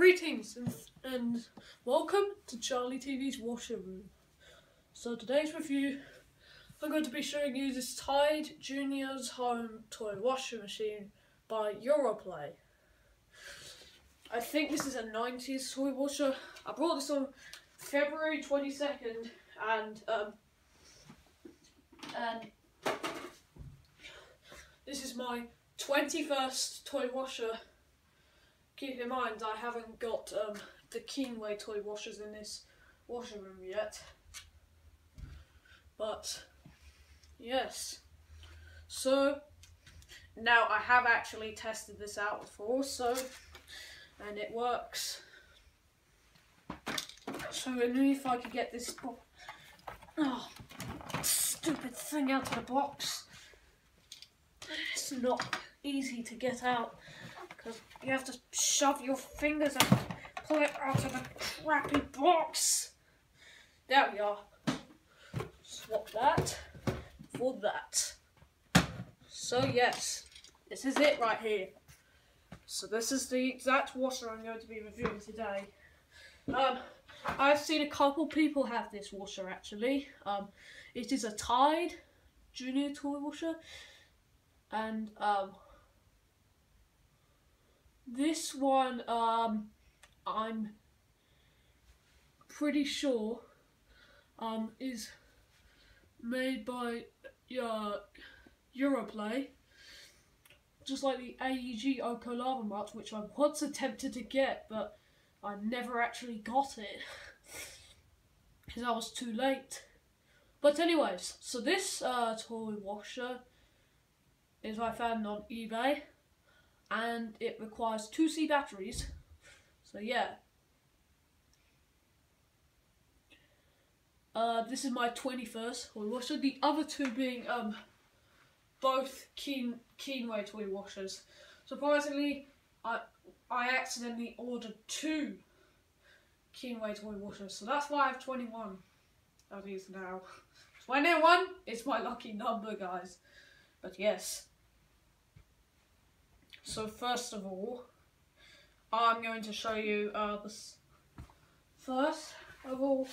Greetings and welcome to Charlie TV's washer room. So today's review, I'm going to be showing you this Tide Junior's Home Toy Washing Machine by Europlay. I think this is a 90s toy washer. I brought this on February 22nd and this is my 21st toy washer. Keep in mind, I haven't got the Keenway toy washers in this washer room yet. But, yes. So, now I have actually tested this out before, and it works. So, if I could get this stupid thing out of the box. It's not easy to get out, because you have to shove your fingers and pull it out of the crappy box. There we are. Swap that for that. So yes, this is it right here. So this is the exact washer I'm going to be reviewing today. I've seen a couple people have this washer actually. It is a Tide Junior toy washer, and this one, I'm pretty sure, is made by Europlay, just like the AEG Oko Lava Mart, which I once attempted to get, but I never actually got it, because I was too late. But anyways, so this toy washer is I found on eBay, and it requires 2C batteries, so yeah. This is my 21st toy washer, the other two being both Keenway toy washers. Surprisingly, I accidentally ordered 2 Keenway toy washers, so that's why I have 21 of these now. 21 is my lucky number, guys. But yes. So first of all, I'm going to show you this first of all.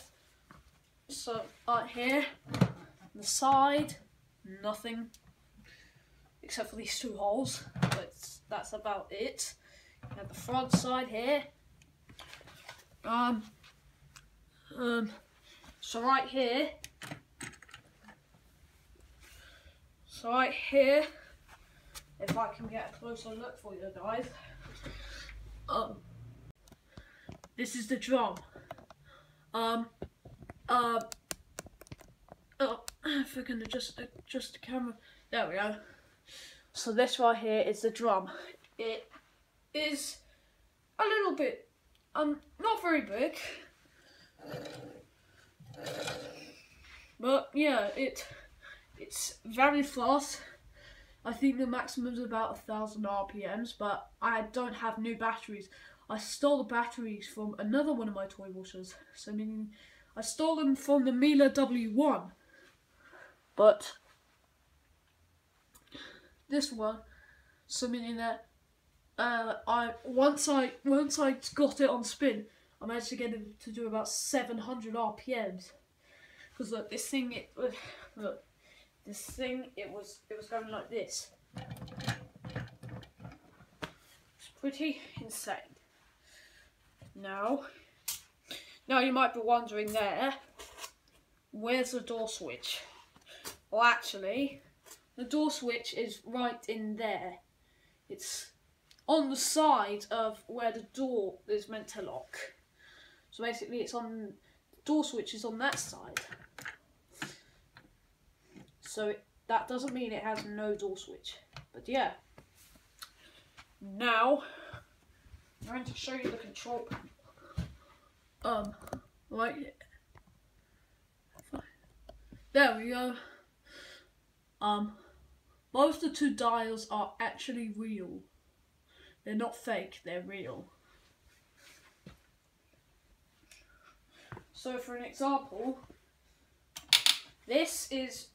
So right here, the side, nothing except for these 2 holes, but that's about it. And the front side here, so right here, if I can get a closer look for you guys, this is the drum. If I can adjust the camera, there we go. So this right here is the drum. It is a little bit, not very big, but yeah, it's very fast. I think the maximum is about 1,000 RPMs, but I don't have new batteries. I stole the batteries from another one of my toy washers, so meaning I stole them from the Miele W1. But this one, so meaning that once I got it on spin, I managed to get it to do about 700 RPMs. Because look, this thing it was going like this. It's pretty insane. Now you might be wondering there, where's the door switch? Well, actually, the door switch is right in there. It's on the side of where the door is meant to lock. So basically, the door switch is on that side. So that doesn't mean it has no door switch. But yeah. Now, I'm going to show you the control panel. Right. There we go. Both the 2 dials are actually real. They're not fake, they're real. So for an example, this is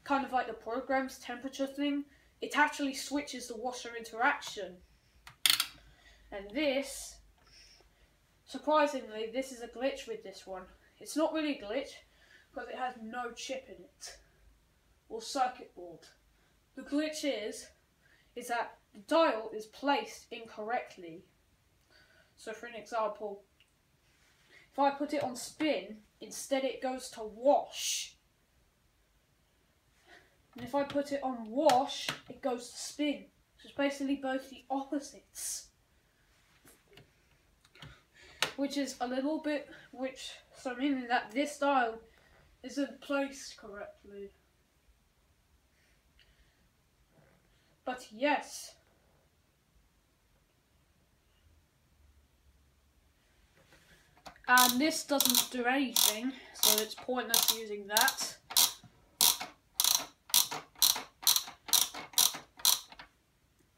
kind of like the program's temperature thing. It actually switches the washer interaction. And this surprisingly, this is a glitch with this one. It's not really a glitch because it has no chip in it or circuit board. The glitch is that the dial is placed incorrectly. So for an example, if I put it on spin, instead it goes to wash. And if I put it on wash, it goes to spin. So it's basically both the opposites. Which is a little bit, so meaning that this dial isn't placed correctly. But yes. And this doesn't do anything, so it's pointless using that.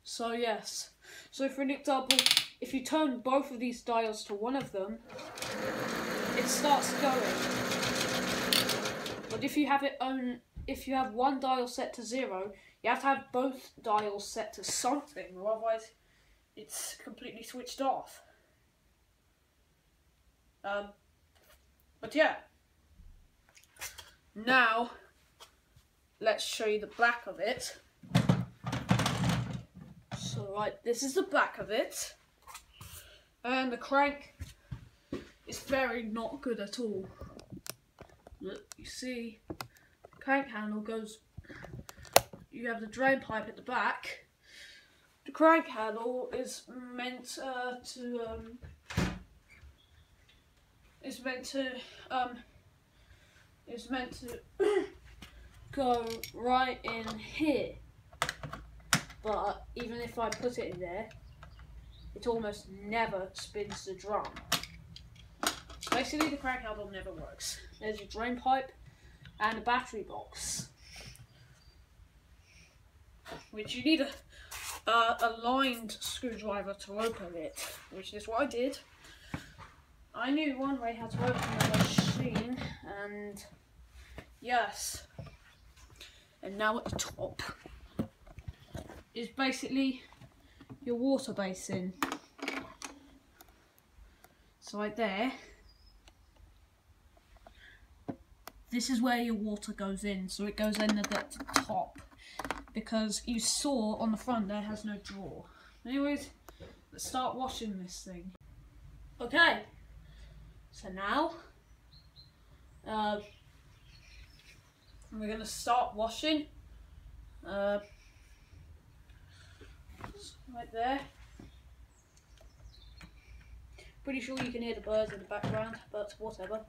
So yes. So for an example, if you turn both of these dials to one of them, it starts going. But if you have one dial set to 0, you have to have both dials set to something, or otherwise it's completely switched off. But yeah. Now, let's show you the back of it. So right, this is the back of it. And the crank is very not good at all. Look, you see, the crank handle goes, you have the drain pipe at the back. The crank handle is meant to go right in here. But even if I put it in there, it almost never spins the drum. Basically, the crank handle never works. There's your drain pipe and a battery box, which you need a lined screwdriver to open it, which is what I did. I knew one way how to open the machine, and yes. And now at the top is basically your water basin. So right there, this is where your water goes in, so it goes in at the top, because you saw on the front there has no drawer. Anyways, let's start washing this thing. Okay, so now we're going to start washing. Right there. Pretty sure you can hear the birds in the background, but whatever.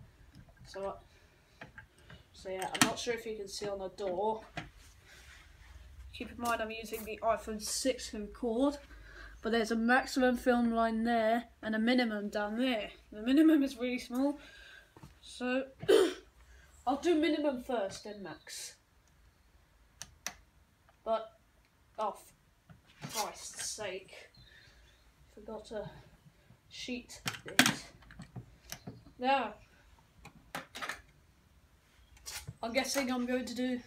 So yeah, I'm not sure if you can see on the door. Keep in mind I'm using the iPhone 6 to record, but there's a maximum film line there and a minimum down there. The minimum is really small, so I'll do minimum first, then max. But, oh, for Christ's sake, forgot to sheet it. Now, I'm guessing I'm going to do.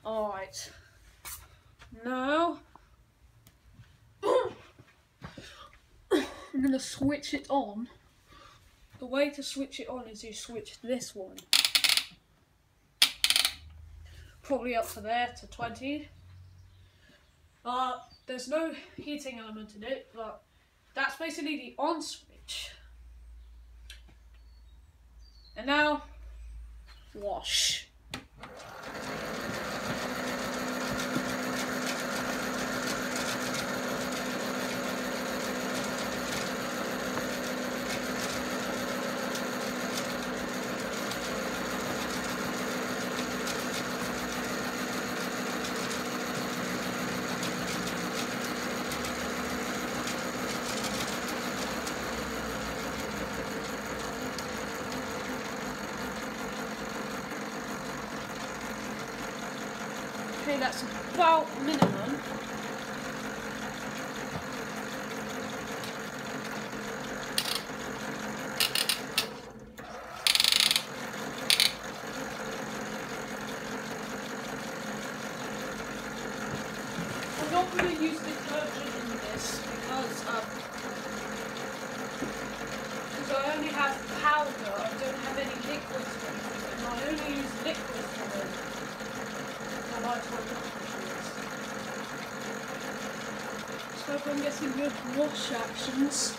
Alright. Now, I'm going to switch it on. The way to switch it on is you switch this one. Probably up to there, to 20. There's no heating element in it, but that's basically the on switch. And now, wash. Okay, that's about minimum. I'm not going to use detergent in this because liquid stuff, and I only use liquid for it. I like so if I'm getting good wash actions,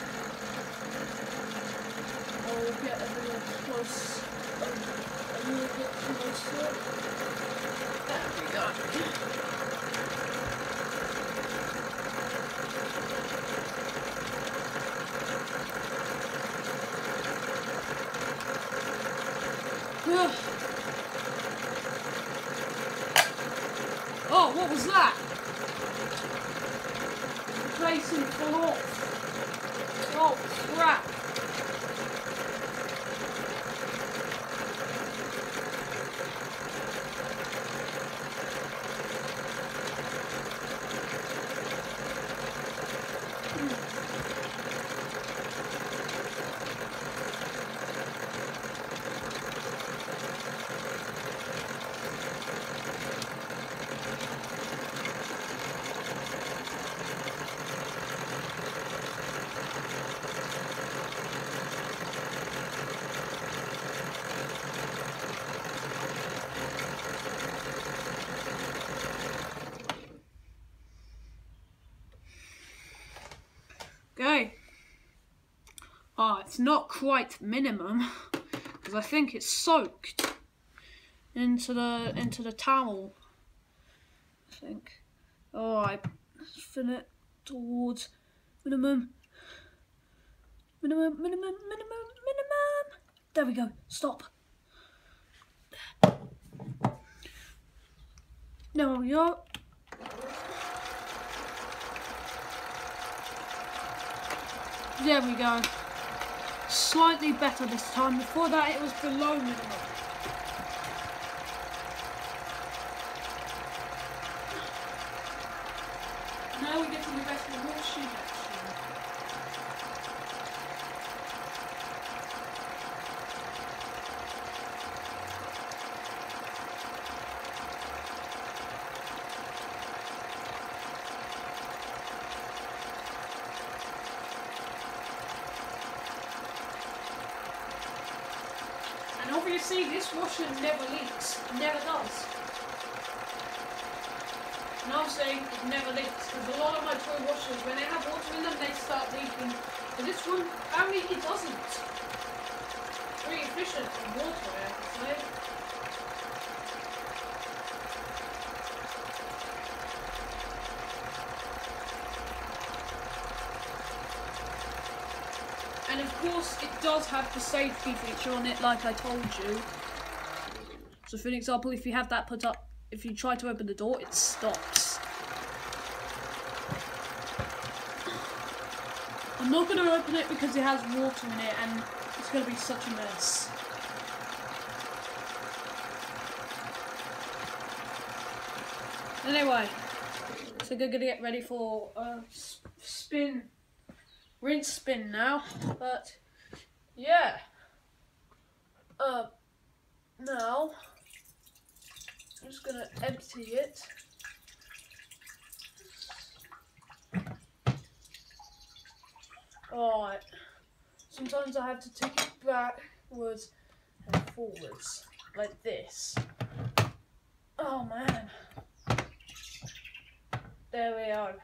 I'll get a little close, a little bit closer. There we go. Oh, what was that? Replacing full off. Oh, crap. Okay. It's not quite minimum because I think it's soaked into the towel. I think. Alright, let's fin it towards minimum. There we go. Stop. There we go. There we go. Slightly better this time. Before that it was below minimum. Now we're getting the rest of the washing action. And obviously this washer never leaks, never does. And I'm saying it never leaks because a lot of my toy washers, when they have water in them, they start leaking. But this one, apparently it doesn't. It's very efficient in water, I have to say. And of course, it does have the safety feature on it, like I told you. So for an example, if you have that put up, if you try to open the door, it stops. I'm not going to open it because it has water in it and it's going to be such a mess. Anyway, so we're going to get ready for spin. Rinse spin now, but yeah. Now I'm just gonna empty it. Alright. Sometimes I have to take it backwards and forwards, like this. Oh man. There we are.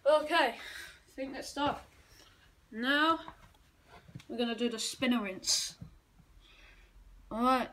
Okay, I think that's done. Now we're gonna do the spinner rinse. Alright.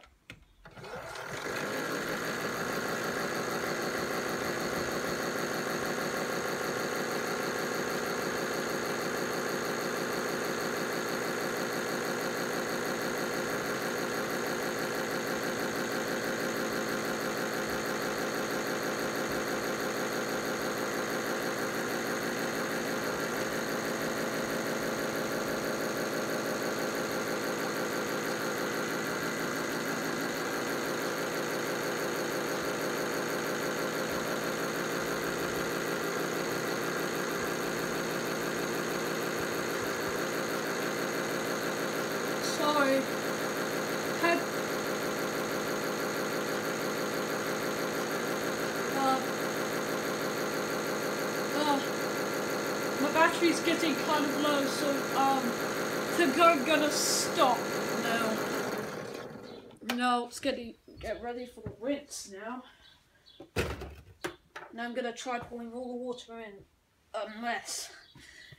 My battery's getting kind of low, so I think I'm gonna stop now. No, it's get ready for the rinse now. Now I'm gonna try pouring all the water in, unless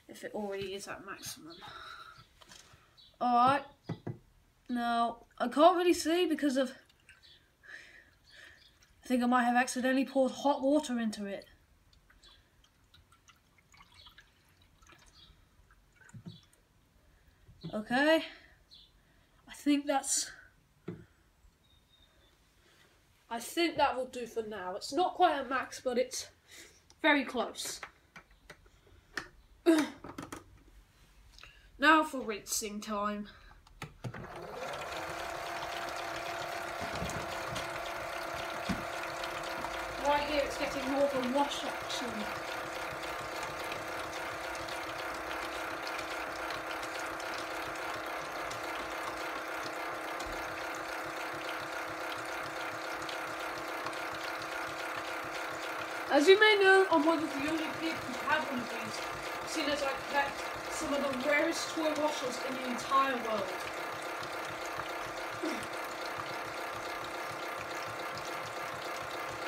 if it already is at maximum. Alright. Now I can't really see because of. I think I might have accidentally poured hot water into it. Okay, I think that will do for now. It's not quite at max, but it's very close. Now for rinsing time. Right here it's getting more of a wash action. As you may know, I'm one of the only people who have one of these, seeing as I collect some of the rarest toy washers in the entire world.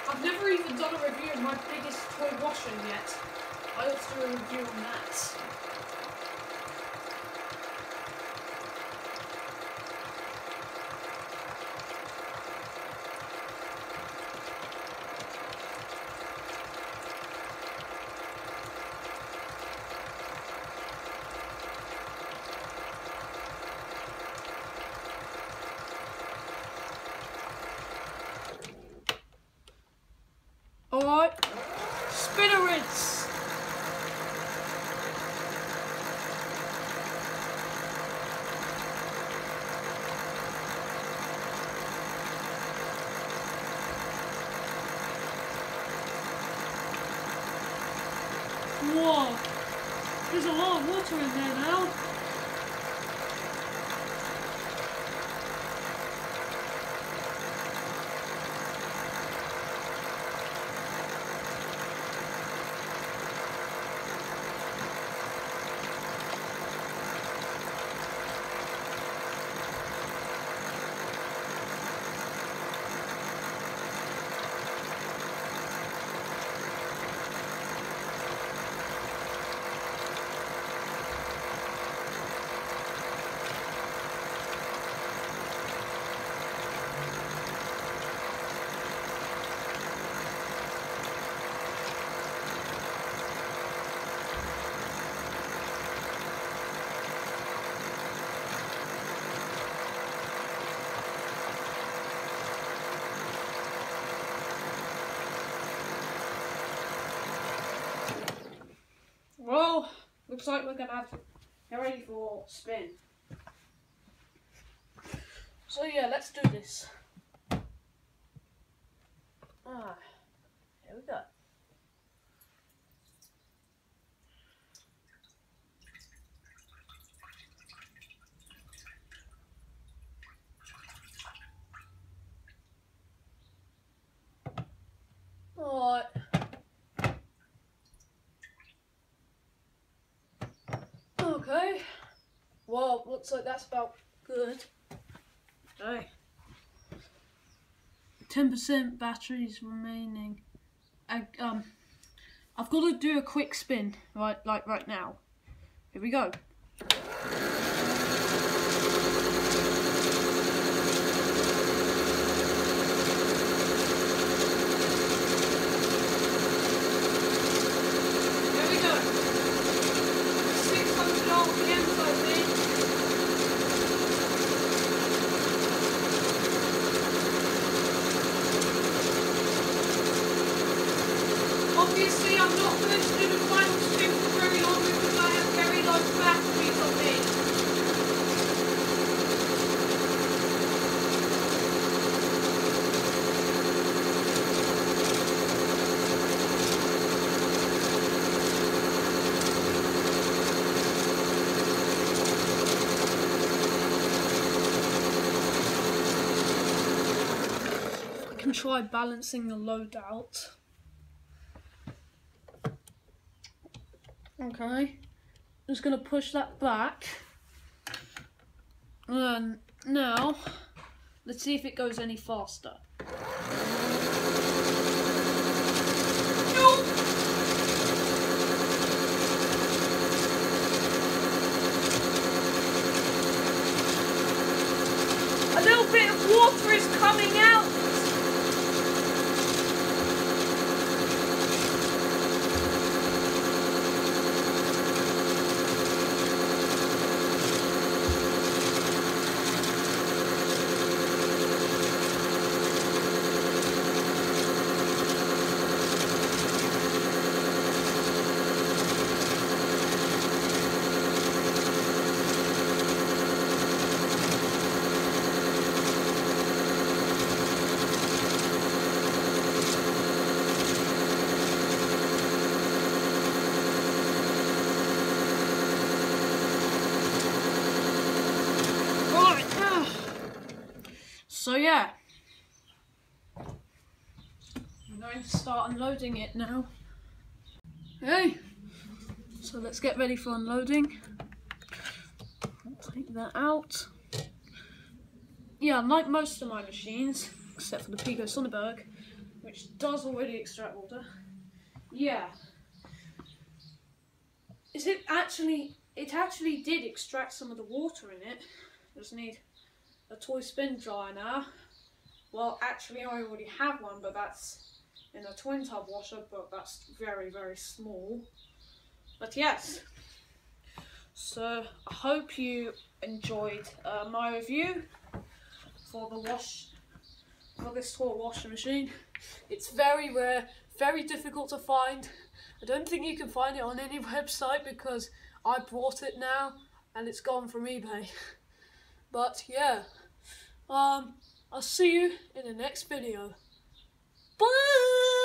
I've never even done a review of my biggest toy washer yet. I ought to do a review on that. Alright, spinner rinse. Whoa, there's a lot of water in there now. Well, looks like we're gonna have to get ready for spin. So yeah, let's do this. Here we go. Alright. Okay. Well, looks like that's about good. Okay. 10% batteries remaining. I've got to do a quick spin, right now. Here we go. There we go. 600 RPMs, I think. Obviously, I'm not going to do the final spin for very long because I have very low batteries on me. I can try balancing the load out. Okay, just gonna push that back. And now, let's see if it goes any faster. Nope. A little bit of water is coming out. So yeah, I'm going to start unloading it now. Okay, so let's get ready for unloading. I'll take that out. Yeah, like most of my machines, except for the Pico Sonneberg, which does already extract water. Yeah, it actually did extract some of the water in it. Just need a toy spin dryer now. Well, actually I already have one, but that's in a twin tub washer, but that's very, very small. But yes, so I hope you enjoyed my review for this toy washing machine. It's very rare, very difficult to find. I don't think you can find it on any website because I bought it now and it's gone from eBay. But yeah, I'll see you in the next video. Bye!